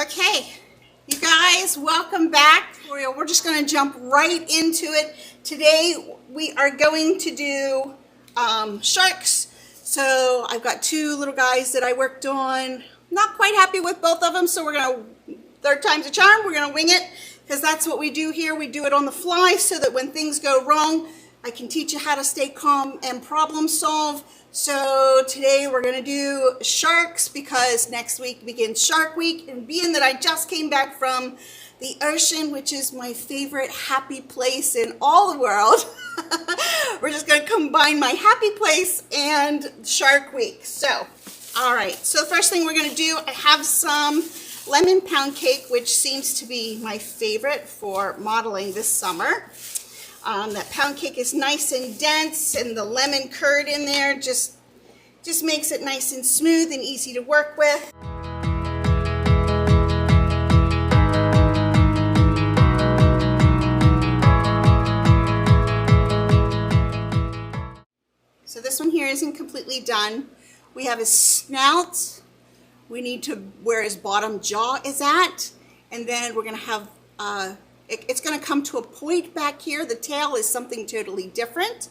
Okay, you guys, welcome back. We're just going to jump right into it. Today we are going to do sharks. So I've got two little guys that I worked on. Not quite happy with both of them, so we're going to, third time's a charm, we're going to wing it, because that's what we do here. We do it on the fly so that when things go wrong, I can teach you how to stay calm and problem solve. So today we're going to do sharks because next week begins Shark Week, and being that I just came back from the ocean, which is my favorite happy place in all the world, we're just going to combine my happy place and Shark Week. So, all right, so the first thing we're going to do, I have some lemon pound cake, which seems to be my favorite for modeling this summer. That pound cake is nice and dense, and the lemon curd in there just makes it nice and smooth and easy to work with. So this one here isn't completely done. We have his snout. We need to where his bottom jaw is at, and then we're going to have it's going to come to a point back here. The tail is something totally different.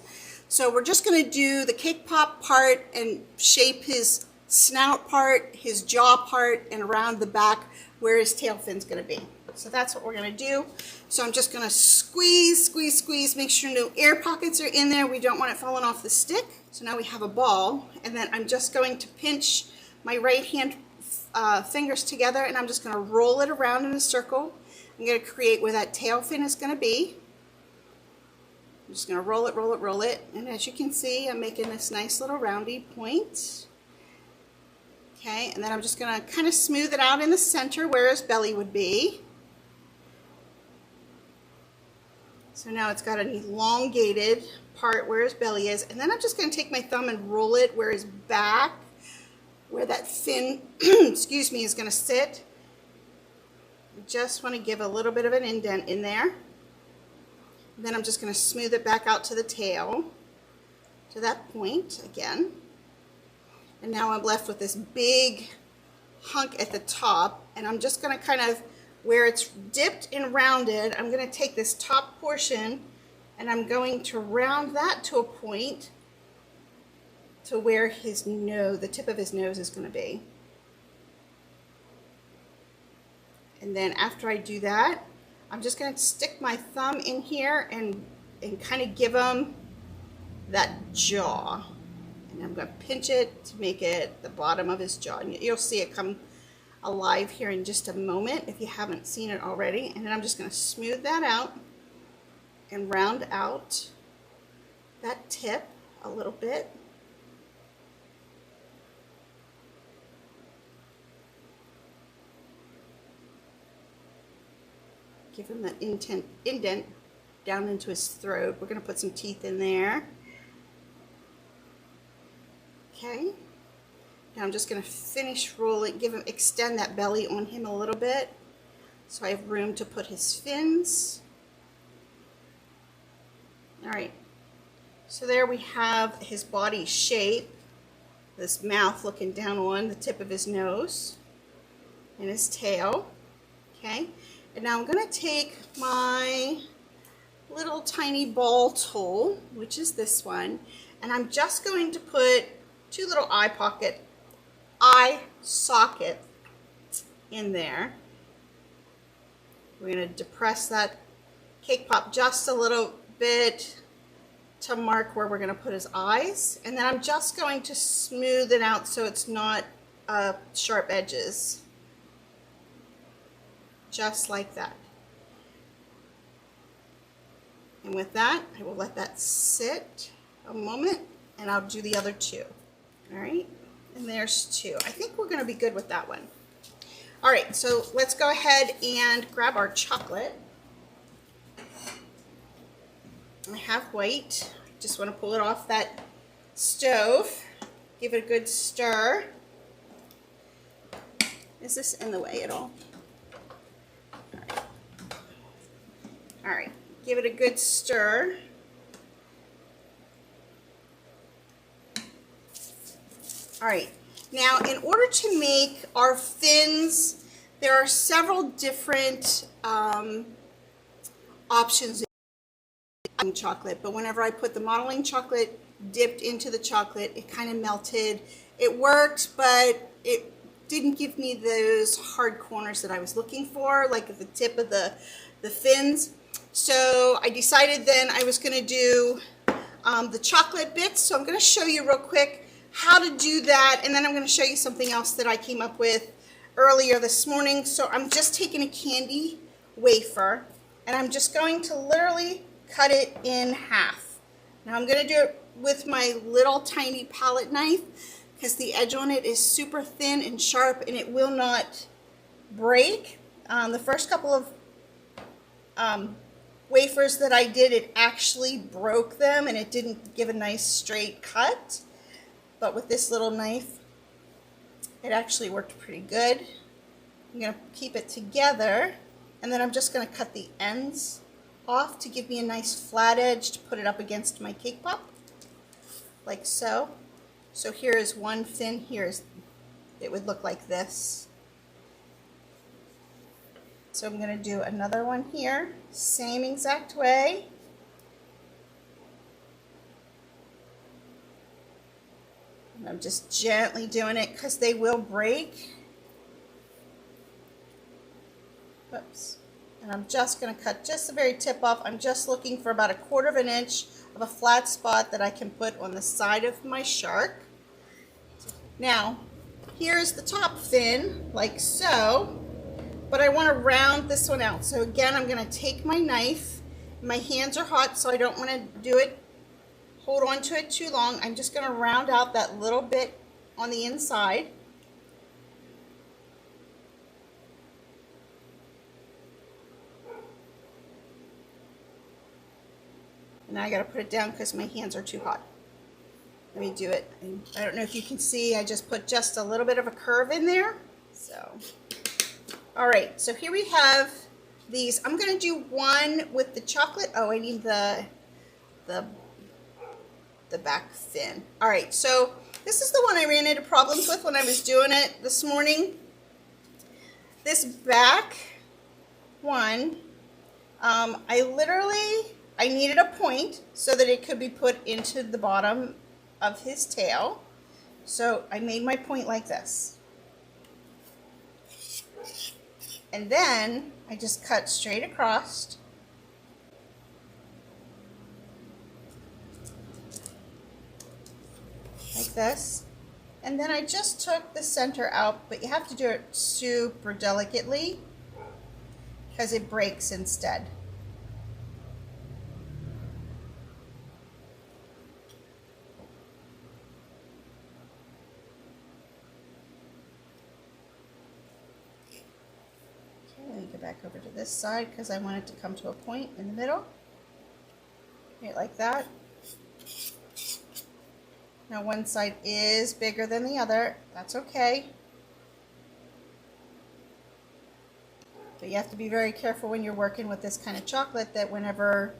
So we're just going to do the cake pop part and shape his snout part, his jaw part, and around the back where his tail fin's going to be. So that's what we're going to do. So I'm just going to squeeze, squeeze, squeeze, make sure no air pockets are in there. We don't want it falling off the stick. So now we have a ball, and then I'm just going to pinch my right hand fingers together, and I'm just going to roll it around in a circle. I'm going to create where that tail fin is going to be. I'm just going to roll it, roll it, roll it. And as you can see, I'm making this nice little roundy point. Okay, and then I'm just going to kind of smooth it out in the center where his belly would be. So now it's got an elongated part where his belly is. And then I'm just going to take my thumb and roll it where his back, where that fin, excuse me, is going to sit. Just want to give a little bit of an indent in there. And then I'm just going to smooth it back out to the tail, to that point again. And now I'm left with this big hunk at the top, and I'm just going to kind of, where it's dipped and rounded, I'm going to take this top portion and I'm going to round that to a point to where his nose, the tip of his nose is going to be. And then after I do that, I'm just going to stick my thumb in here and kind of give him that jaw. And I'm going to pinch it to make it the bottom of his jaw. And you'll see it come alive here in just a moment if you haven't seen it already. And then I'm just going to smooth that out and round out that tip a little bit. Give him that indent down into his throat. We're going to put some teeth in there. Okay. Now I'm just going to finish rolling, extend that belly on him a little bit so I have room to put his fins. All right. So there we have his body shape, this mouth looking down on the tip of his nose and his tail. Okay. And now I'm going to take my little tiny ball tool, which is this one, and I'm just going to put two little eye sockets in there. We're going to depress that cake pop just a little bit to mark where we're going to put his eyes, and then I'm just going to smooth it out so it's not sharp edges. Just like that. And with that, I will let that sit a moment, and I'll do the other two. All right, and there's two. I think we're going to be good with that one. All right, so let's go ahead and grab our chocolate. I have white. Just want to pull it off that stove. Give it a good stir. Is this in the way at all? All right, give it a good stir. All right, now in order to make our fins There are several different options in chocolate, but whenever I put the modeling chocolate dipped into the chocolate, it kind of melted. It worked, but it didn't give me those hard corners that I was looking for, like at the tip of the fins. So I decided then I was going to do the chocolate bits. So I'm going to show you real quick how to do that, and then I'm going to show you something else that I came up with earlier this morning. So I'm just taking a candy wafer, and I'm just going to literally cut it in half. Now I'm going to do it with my little tiny palette knife because the edge on it is super thin and sharp and it will not break. The first couple of wafers that I did, it actually broke them and it didn't give a nice straight cut. But with this little knife, it actually worked pretty good. I'm going to keep it together, and then I'm just going to cut the ends off to give me a nice flat edge to put it up against my cake pop, like so. So here is one fin, it would look like this. So I'm going to do another one here, same exact way. And I'm just gently doing it because they will break. Oops. And I'm just going to cut just the very tip off. I'm just looking for about 1/4 of an inch of a flat spot that I can put on the side of my shark. Now, here's the top fin, like so, but I want to round this one out. So again, I'm going to take my knife. My hands are hot, so I don't want to hold on to it too long. I'm just going to round out that little bit on the inside. Now I got to put it down because my hands are too hot. Let me do it. I don't know if you can see, I just put just a little bit of a curve in there. So, all right, so here we have these. I'm going to do one with the chocolate. Oh, I need the back fin. All right, so this is the one I ran into problems with when I was doing it this morning. This back one, I needed a point so that it could be put into the bottom of his tail. So I made my point like this. And then I just cut straight across. Like this. And then I just took the center out, but you have to do it super delicately because it breaks instead. Go back over to this side because I want it to come to a point in the middle. Right, like that. Now one side is bigger than the other. That's okay. But you have to be very careful when you're working with this kind of chocolate that whenever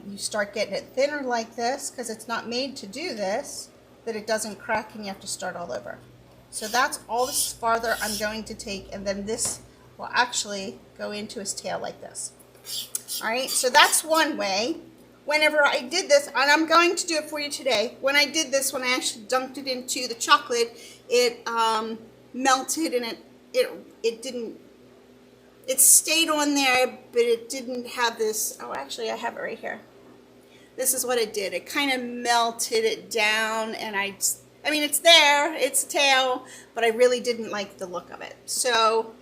you start getting it thinner like this, because it's not made to do this, that it doesn't crack and you have to start all over. So that's all this farther I'm going to take, and then this will actually go into his tail like this. All right, so that's one way. Whenever I did this, and I'm going to do it for you today, when I did this, when I actually dunked it into the chocolate, it melted and it stayed on there, but it didn't have this, oh, actually I have it right here. This is what it did. It kind of melted it down, and I mean, it's there, it's a tail, but I really didn't like the look of it. So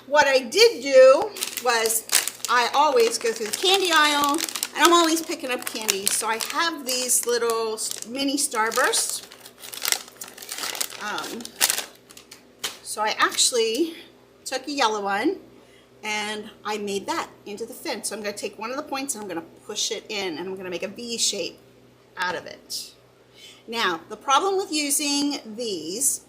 what I did do was I always go through the candy aisle, and I'm always picking up candy. So I have these little mini Starbursts. So I actually took a yellow one and I made that into the fin. So I'm going to take one of the points and I'm going to push it in, and I'm going to make a V shape out of it. Now, the problem with using these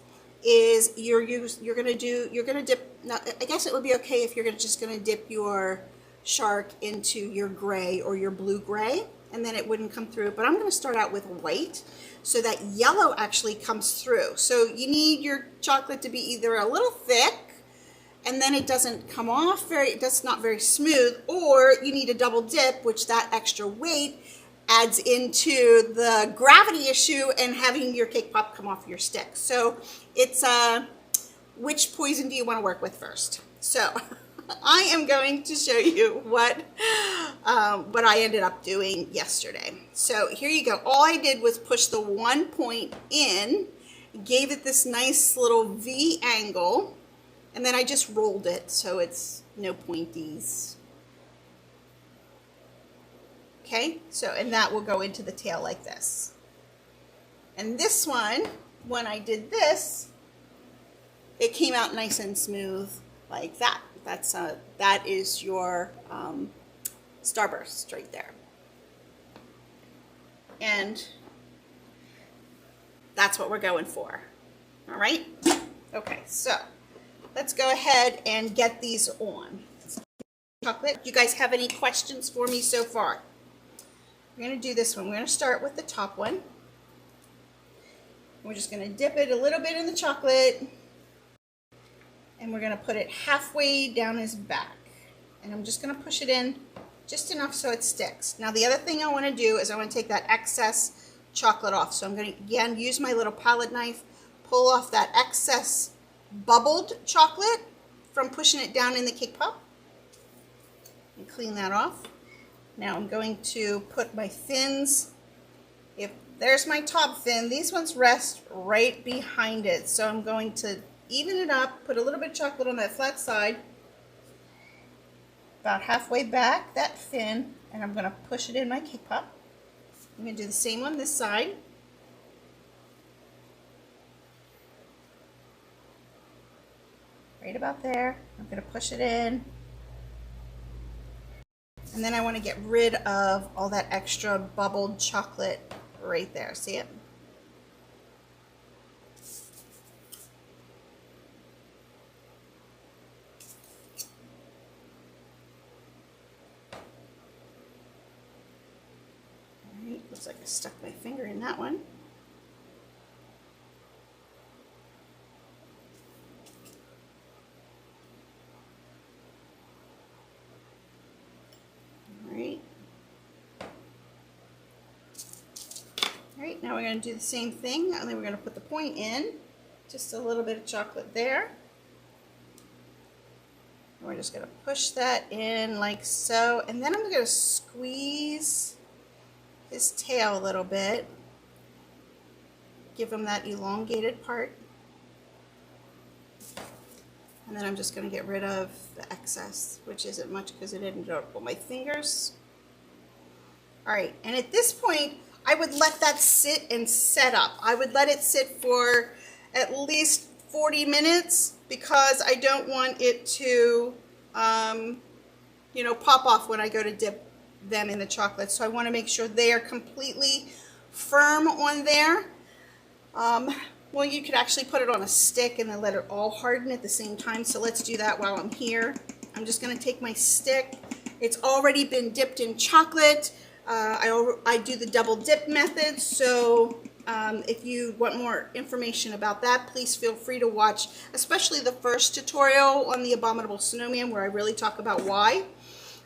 is you're going to dip. Now, I guess it would be okay if you're just going to dip your shark into your gray or your blue gray, and then it wouldn't come through. But I'm going to start out with white so that yellow actually comes through. So you need your chocolate to be either a little thick and then it doesn't come off that's not very smooth, or you need a double dip, which that extra weight adds into the gravity issue and having your cake pop come off your stick. So it's which poison do you want to work with first? So I am going to show you what I ended up doing yesterday. So here you go. All I did was push the 1 point in, gave it this nice little V angle, and then I just rolled it so it's no pointies. Okay, so, and that will go into the tail like this. And this one, when I did this, it came out nice and smooth like that. That is your starburst right there. And that's what we're going for. All right? Okay, so let's go ahead and get these on. Chocolate. You guys have any questions for me so far? We're going to do this one. We're going to start with the top one. We're just going to dip it a little bit in the chocolate, and we're going to put it halfway down his back. And I'm just going to push it in just enough so it sticks. Now the other thing I want to do is I want to take that excess chocolate off. So I'm going to, again, use my little palette knife, pull off that excess bubbled chocolate from pushing it down in the cake pop, and clean that off. Now I'm going to put my fins, if there's my top fin, these ones rest right behind it. So I'm going to even it up, put a little bit of chocolate on that flat side, about halfway back, that fin, and I'm going to push it in my cake pop. I'm going to do the same on this side. Right about there. I'm going to push it in. And then I want to get rid of all that extra bubbled chocolate right there. See it? All right, looks like I stuck my finger in that one. Alright, now we're going to do the same thing, and then we're going to put the point in, just a little bit of chocolate there. And we're just going to push that in like so, and then I'm going to squeeze his tail a little bit, give him that elongated part, and then I'm just going to get rid of the excess, which isn't much because it ended up with my fingers. Alright, and at this point, I would let that sit and set up. I would let it sit for at least 40 minutes because I don't want it to, you know, pop off when I go to dip them in the chocolate. So I want to make sure they are completely firm on there. Well, you could actually put it on a stick and then let it all harden at the same time. So let's do that while I'm here. I'm just going to take my stick. It's already been dipped in chocolate. I do the double dip method, so if you want more information about that, please feel free to watch, especially the first tutorial on the Abominable Snowman where I really talk about why.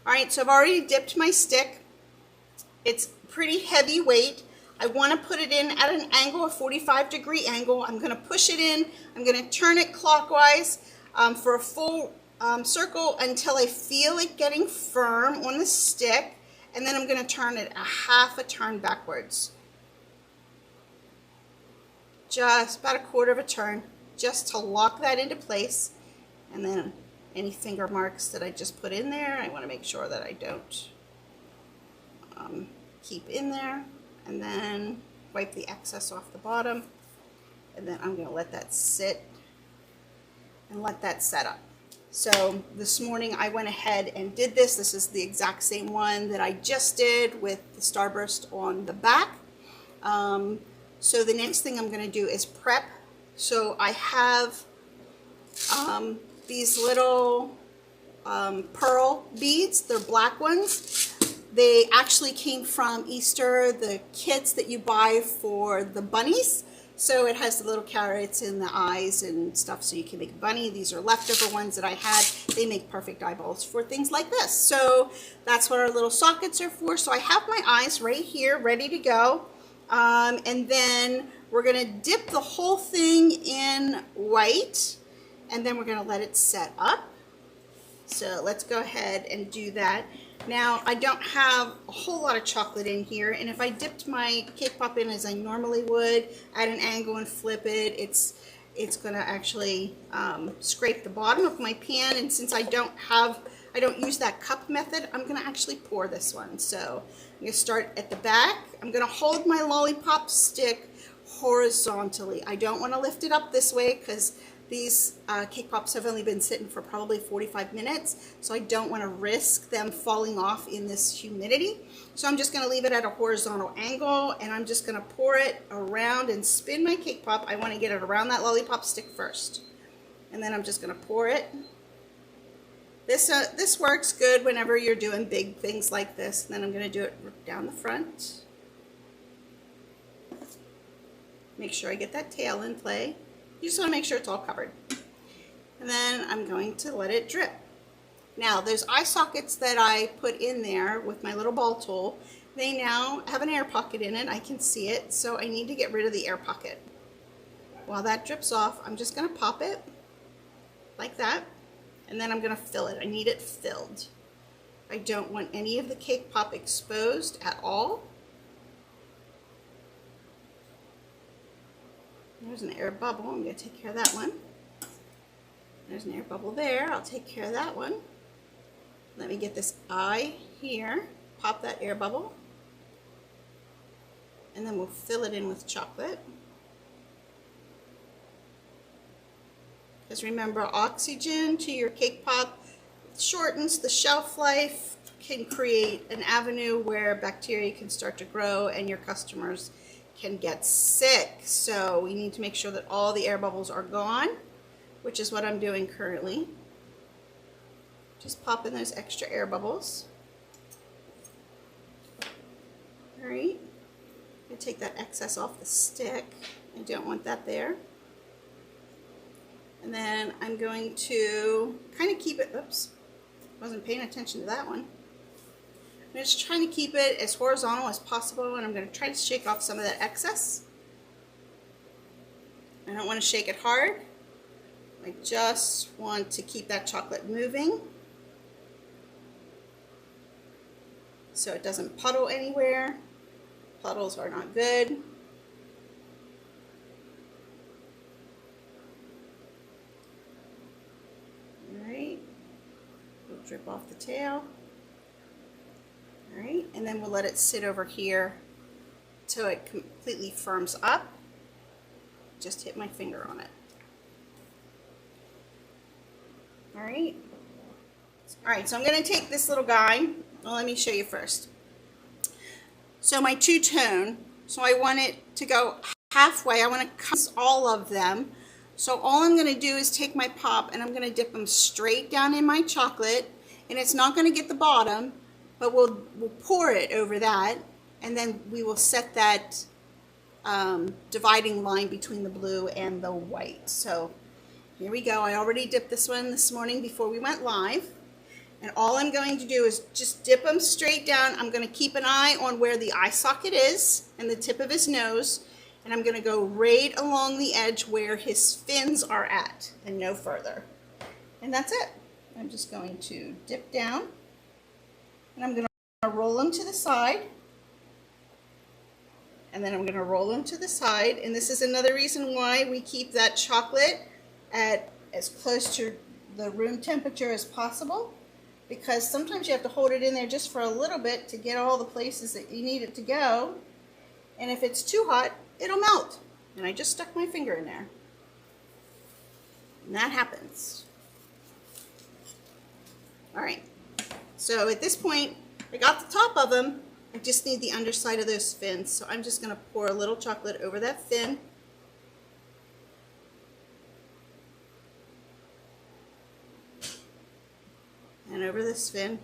Alright, so I've already dipped my stick. It's pretty heavy weight. I want to put it in at an angle, a 45-degree angle. I'm going to push it in. I'm going to turn it clockwise for a full circle until I feel it getting firm on the stick. And then I'm going to turn it a half a turn backwards. Just about a quarter of a turn, just to lock that into place. And then any finger marks that I just put in there, I want to make sure that I don't keep in there. And then wipe the excess off the bottom. And then I'm going to let that sit and let that set up. So this morning I went ahead and did this. This is the exact same one that I just did with the starburst on the back. So the next thing I'm going to do is prep. So I have these little pearl beads. They're black ones. They actually came from Easter, the kits that you buy for the bunnies. So it has the little carrots and the eyes and stuff, so you can make a bunny. These are leftover ones that I had. They make perfect eyeballs for things like this. So that's what our little sockets are for. So I have my eyes right here ready to go. And then we're gonna dip the whole thing in white, and then we're gonna let it set up. So let's go ahead and do that. Now, I don't have a whole lot of chocolate in here, and if I dipped my cake pop in as I normally would at an angle and flip it, it's gonna actually scrape the bottom of my pan. And since I don't use that cup method, I'm gonna actually pour this one. So I'm gonna start at the back. I'm gonna hold my lollipop stick horizontally. I don't want to lift it up this way because these cake pops have only been sitting for probably 45 minutes, so I don't want to risk them falling off in this humidity. So I'm just going to leave it at a horizontal angle, and I'm just going to pour it around and spin my cake pop. I want to get it around that lollipop stick first, and then I'm just going to pour it. This works good whenever you're doing big things like this. And then I'm going to do it down the front. Make sure I get that tail in play. You just want to make sure it's all covered. And then I'm going to let it drip. Now, those eye sockets that I put in there with my little ball tool, they now have an air pocket in it. I can see it, so I need to get rid of the air pocket. While that drips off, I'm just going to pop it like that, and then I'm going to fill it. I need it filled. I don't want any of the cake pop exposed at all. There's an air bubble. I'm going to take care of that one. There's an air bubble there. I'll take care of that one. Let me get this eye here. Pop that air bubble. And then we'll fill it in with chocolate. Because remember, oxygen to your cake pop shortens the shelf life, can create an avenue where bacteria can start to grow and your customers can get sick. So we need to make sure that all the air bubbles are gone, which is what I'm doing currently. Just pop in those extra air bubbles. All right, I'm gonna take that excess off the stick. I don't want that there. And then I'm going to kind of keep it, oops, wasn't paying attention to that one. I'm just trying to keep it as horizontal as possible, and I'm going to try to shake off some of that excess. I don't want to shake it hard. I just want to keep that chocolate moving so it doesn't puddle anywhere. Puddles are not good. All right, we'll drip off the tail. All right, and then we'll let it sit over here till it completely firms up. Just hit my finger on it. All right. All right, so I'm going to take this little guy. Well, let me show you first. So my two-tone, so I want it to go halfway. I want to cut all of them. So all I'm going to do is take my pop and I'm going to dip them straight down in my chocolate, and it's not going to get the bottom, but we'll pour it over that, and then we will set that dividing line between the blue and the white. So here we go. I already dipped this one this morning before we went live, and all I'm going to do is just dip them straight down. I'm going to keep an eye on where the eye socket is and the tip of his nose, and I'm going to go right along the edge where his fins are at and no further. And that's it. I'm just going to dip down. And I'm going to roll them to the side, and then I'm going to roll them to the side. And this is another reason why we keep that chocolate at as close to the room temperature as possible, because sometimes you have to hold it in there just for a little bit to get all the places that you need it to go. And if it's too hot, it'll melt. And I just stuck my finger in there. And that happens. All right. So at this point, I got the top of them. I just need the underside of those fins. So I'm just going to pour a little chocolate over that fin. And over this fin.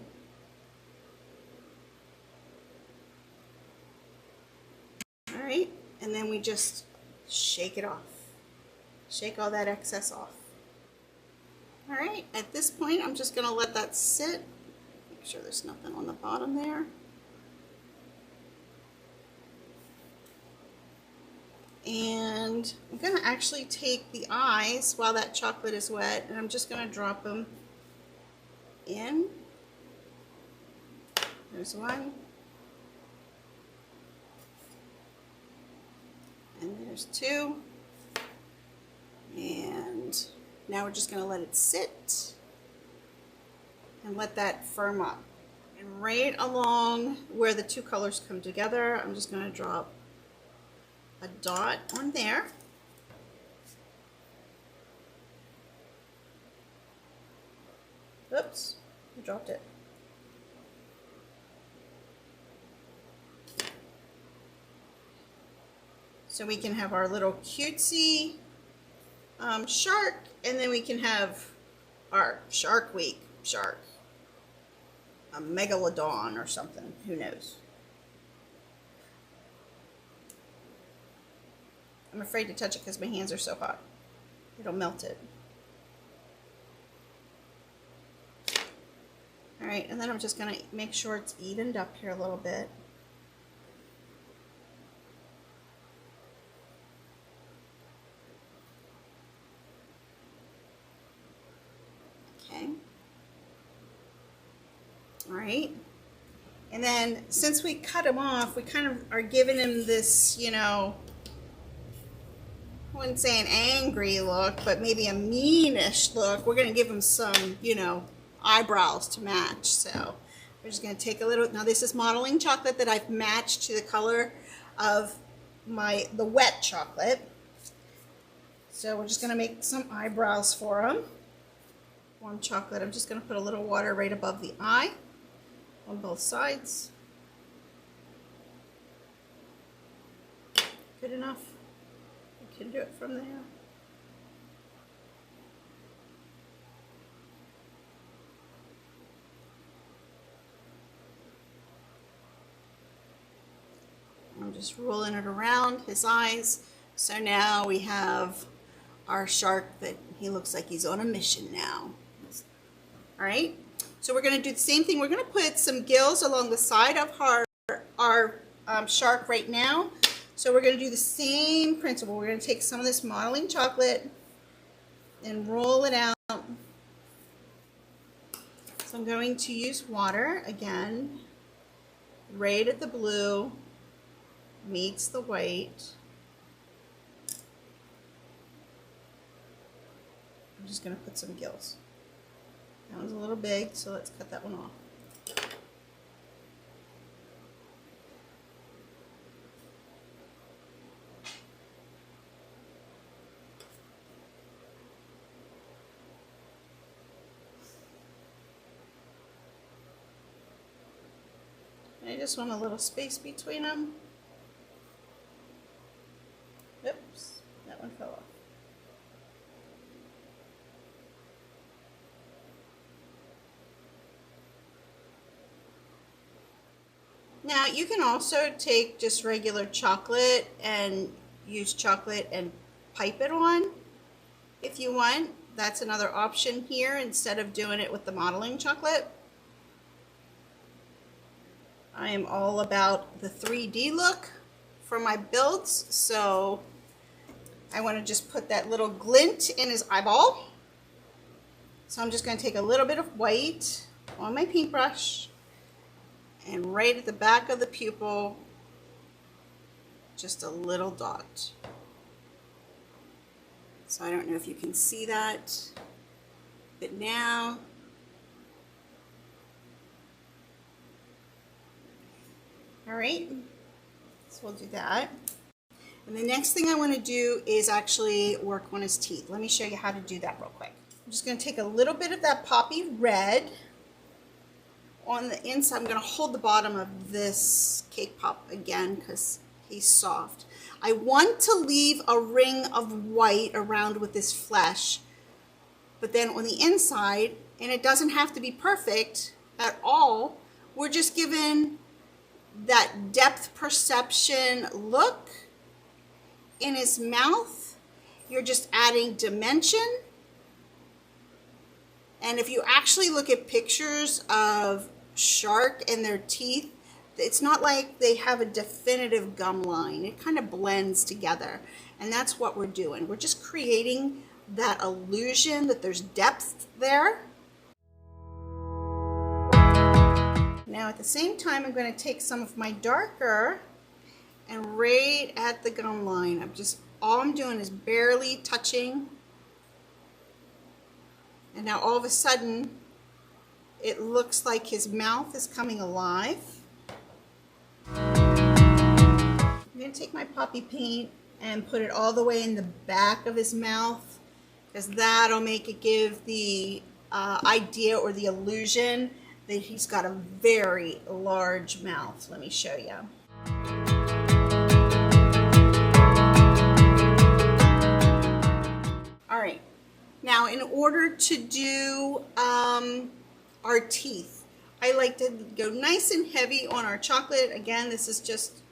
All right. And then we just shake it off. Shake all that excess off. All right, at this point, I'm just gonna let that sit. Make sure there's nothing on the bottom there. And I'm gonna actually take the eyes while that chocolate is wet, and I'm just gonna drop them in. There's one. And there's two. And now we're just gonna let it sit and let that firm up. And right along where the two colors come together, I'm just gonna drop a dot on there. Oops, I dropped it. So we can have our little cutesy shark, and then we can have our Shark Week shark, a megalodon or something, who knows. I'm afraid to touch it because my hands are so hot. It'll melt it. All right, and then I'm just gonna make sure it's evened up here a little bit. Okay. All right. And then since we cut him off, we kind of are giving him this, you know, I wouldn't say an angry look, but maybe a meanish look. We're going to give him some, you know, eyebrows to match. So we're just going to take a little, now this is modeling chocolate that I've matched to the color of the wet chocolate. So we're just going to make some eyebrows for him. Warm chocolate. I'm just going to put a little water right above the eye on both sides. Good enough. You can do it from there. I'm just rolling it around his eyes. So now we have our shark that he looks like he's on a mission now. All right. So we're going to do the same thing. We're going to put some gills along the side of our shark right now. So we're going to do the same principle. We're going to take some of this modeling chocolate and roll it out. So I'm going to use water again, right at the blue meets the white. I'm just going to put some gills. That one's a little big, so let's cut that one off. I just want a little space between them. Oops, that one fell off. Now you can also take just regular chocolate and use chocolate and pipe it on if you want. That's another option here instead of doing it with the modeling chocolate. I am all about the 3D look for my builds, so I want to just put that little glint in his eyeball. So I'm just going to take a little bit of white on my paintbrush and right at the back of the pupil, just a little dot. So I don't know if you can see that, but now all right, so we'll do that. And the next thing I want to do is actually work on his teeth. Let me show you how to do that real quick. I'm just going to take a little bit of that poppy red on the inside. I'm going to hold the bottom of this cake pop again because he's soft. I want to leave a ring of white around with this flesh, but then on the inside, and it doesn't have to be perfect at all, we're just given that depth perception look in his mouth, you're just adding dimension. And if you actually look at pictures of shark and their teeth, it's not like they have a definitive gum line. It kind of blends together. And that's what we're doing. We're just creating that illusion that there's depth there. Now at the same time, I'm going to take some of my darker and right at the gum line. All I'm doing is barely touching. And now all of a sudden, it looks like his mouth is coming alive. I'm going to take my poppy paint and put it all the way in the back of his mouth, because that'll make it give the idea or the illusion that he's got a very large mouth. Let me show you. All right. Now, in order to do our teeth, I like to go nice and heavy on our chocolate. Again, this is just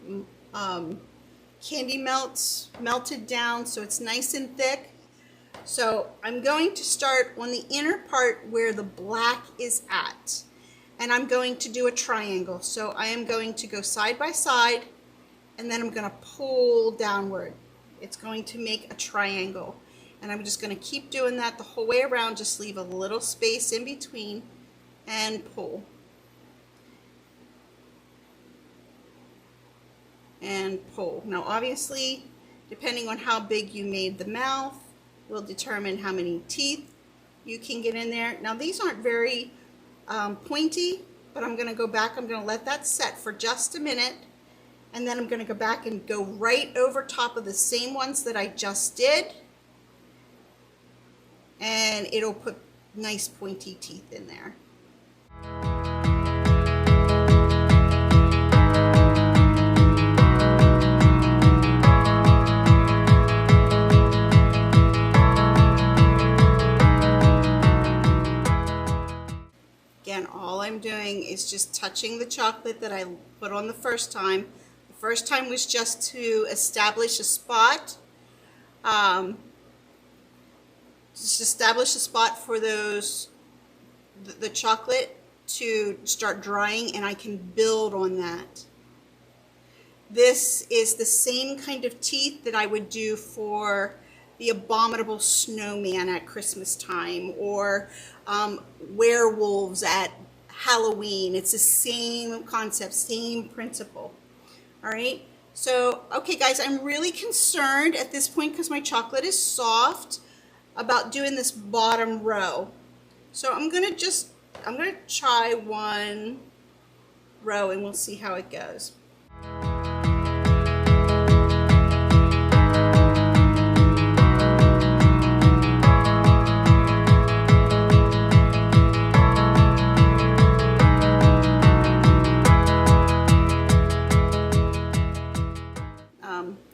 candy melts melted down, so it's nice and thick. So I'm going to start on the inner part where the black is at, and I'm going to do a triangle. So I am going to go side by side, and then I'm going to pull downward. It's going to make a triangle. And I'm just going to keep doing that the whole way around. Just leave a little space in between and pull. And pull. Now obviously, depending on how big you made the mouth, will determine how many teeth you can get in there. Now these aren't very pointy, but I'm going to go back. I'm going to let that set for just a minute. And then I'm going to go back and go right over top of the same ones that I just did. And it'll put nice pointy teeth in there. Again, all I'm doing is just touching the chocolate that I put on the first time. The first time was just to establish a spot. Just establish a spot for the chocolate to start drying, and I can build on that. This is the same kind of teeth that I would do for the abominable snowman at Christmas time, or werewolves at Halloween. It's the same concept, same principle. All right. So, okay guys, I'm really concerned at this point because my chocolate is soft about doing this bottom row. So I'm gonna try one row and we'll see how it goes.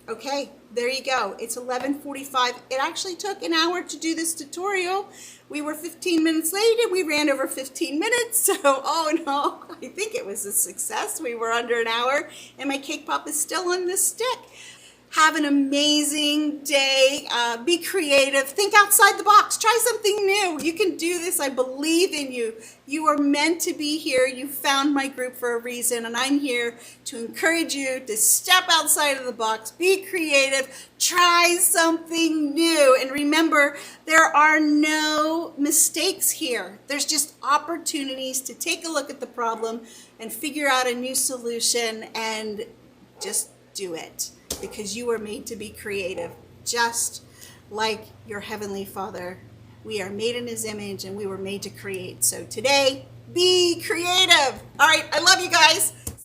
Okay, there you go. It's 11:45. It actually took an hour to do this tutorial. We were 15 minutes late and we ran over 15 minutes. So, oh no, I think it was a success. We were under an hour and my cake pop is still on the stick. Have an amazing day. Be creative. Think outside the box. Try something new. You can do this. I believe in you. You are meant to be here. You found my group for a reason, and I'm here to encourage you to step outside of the box. Be creative. Try something new. And remember, there are no mistakes here. There's just opportunities to take a look at the problem and figure out a new solution and just do it. Because you were made to be creative, just like your Heavenly Father. We are made in His image and we were made to create. So today, be creative. All right, I love you guys.